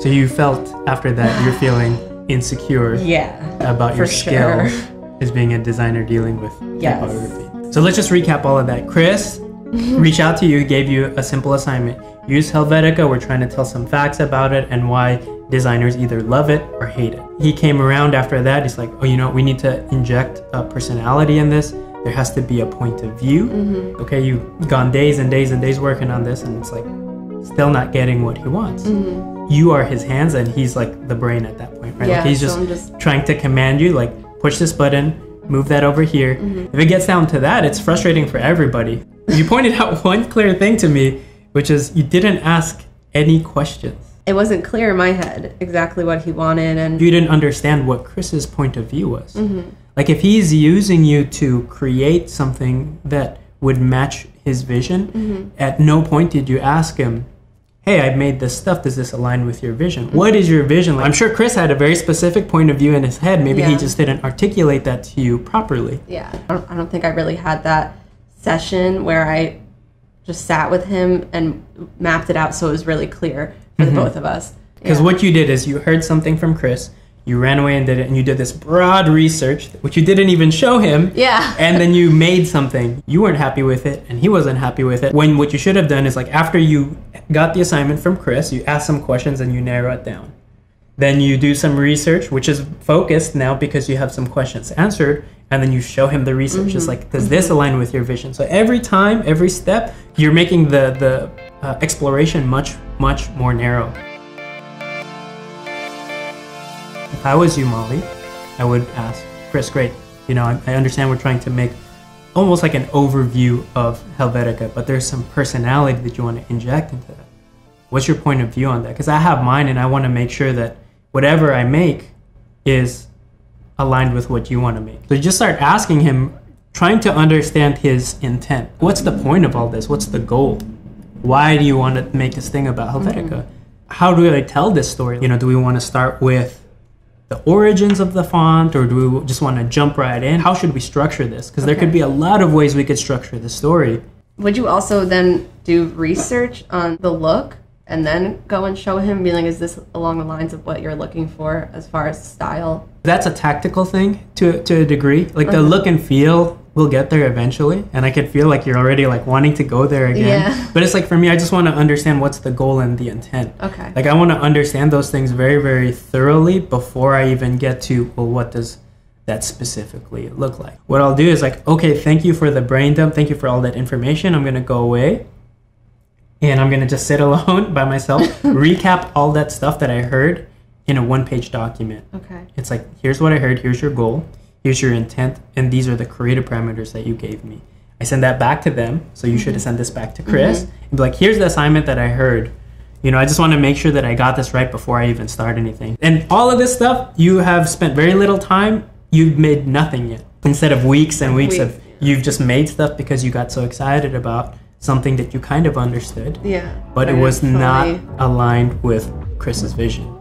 So you felt after that you're feeling insecure about your skill as being a designer dealing with typography. So let's just recap all of that. Chris reached out to you, gave you a simple assignment. Use Helvetica. We're trying to tell some facts about it and why designers either love it or hate it. He came around after that. He's like, oh, you know, we need to inject a personality in this. There has to be a point of view. Okay, you've gone days and days and days working on this, and it's like still not getting what he wants. You are his hands, and he's like the brain at that point, right? Yeah, like he's just trying to command you, like push this button, move that over here. If it gets down to that, it's frustrating for everybody. You pointed out one clear thing to me, which is you didn't ask any questions. It wasn't clear in my head exactly what he wanted, and you didn't understand what Chris's point of view was. Like if he's using you to create something that would match his vision, at no point did you ask him, hey, I've made this stuff, does this align with your vision? What is your vision? Like, I'm sure Chris had a very specific point of view in his head. Maybe he just didn't articulate that to you properly. I don't think I really had that session where I just sat with him and mapped it out so it was really clear for the both of us. Because what you did is you heard something from Chris, you ran away and did it, and you did this broad research, which you didn't even show him. And then you made something. You weren't happy with it, and he wasn't happy with it. When what you should have done is, like, after you got the assignment from Chris, you ask some questions and you narrow it down. Then you do some research, which is focused now because you have some questions answered, and then you show him the research. It's like, does this align with your vision? So every time, every step, you're making the exploration much, much more narrow. If I was you, Molly, I would ask, Chris, great. You know, I understand we're trying to make almost like an overview of Helvetica, but there's some personality that you want to inject into that. What's your point of view on that? Because I have mine, and I want to make sure that whatever I make is aligned with what you want to make. So you just start asking him, trying to understand his intent. What's the point of all this? What's the goal? Why do you want to make this thing about Helvetica? How do I tell this story? You know, do we want to start with the origins of the font, or do we just want to jump right in? How should we structure this? Because there could be a lot of ways we could structure the story. Would you also then do research on the look and then go and show him, being like, is this along the lines of what you're looking for as far as style? That's a tactical thing to a degree. Like the look and feel, we'll get there eventually. And I could feel like you're already like wanting to go there again. But it's like, for me, I just want to understand what's the goal and the intent. Like I want to understand those things very, very thoroughly before I even get to, well, what does that specifically look like? What I'll do is like, okay, thank you for the brain dump. Thank you for all that information. I'm going to go away. And I'm going to just sit alone by myself, recap all that stuff that I heard in a one-page document. It's like, here's what I heard, here's your goal, here's your intent, and these are the creative parameters that you gave me. I send that back to them, so you should have sent this back to Chris, and be like, here's the assignment that I heard. You know, I just want to make sure that I got this right before I even start anything. And all of this stuff, you have spent very little time, you've made nothing yet. Instead of weeks and weeks of, you've just made stuff because you got so excited about something that you kind of understood, but it was not aligned with Chris's vision.